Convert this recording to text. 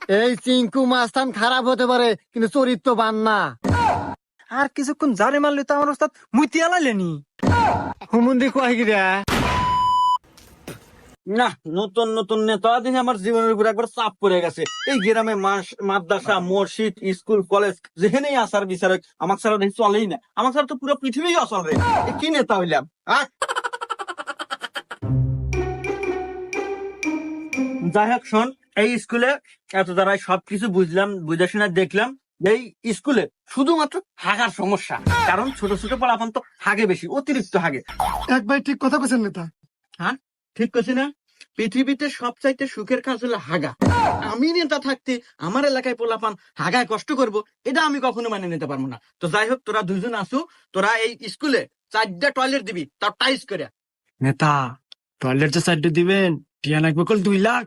এই চিঙ্কু মাস্তান খারাপ হতে পারে কিন্তু চরিত্রবান না। আর কিছুক্ষণ জারে মারলে তো আমার ওস্তাদ মুইতি আলাইলেনি। হুমুন্দি কয় গিরা না, নতুন নতুন নেতা দিন আমার জীবনের উপর একবার চাপ পড়ে গেছে। এই গ্রামে মাদ্রাসা, মসজিদ, স্কুল, কলেজ যেখানেই আসার বিচারক আমার ছাড়া দেখি চলেই না। আমার ছাড়া তো পুরো পৃথিবী অচল রে। এ কি নেতা হইলাম? যাই হোক শোন, এই স্কুলে এত দ্বারাই সবকিছু বুঝলাম, বুঝে শুনে দেখলাম এই স্কুলে শুধুমাত্র হাগার সমস্যা। কারণ ছোট ছোট পোলাপান তো হাগে বেশি, অতিরিক্ত হাগে। একবার ঠিক কথা বলছেন নেতা। হ্যাঁ, ঠিক করছি না? পৃথিবীতে সবচাইতে সুখের কাজ হলো হাগা। আমি নেতা থাকতে আমার এলাকায় পোলাপান হাগায় কষ্ট করব, এটা আমি কখনো মেনে নিতে পারবো না। তো যাই হোক, তোরা দুজন আসু, তোরা এই স্কুলে 4টা টয়লেট দিবি, তাও টাইস করে। নেতা টয়লেট যে সাইড দিবেন টিয়া লাগবে কল 2 লাখ।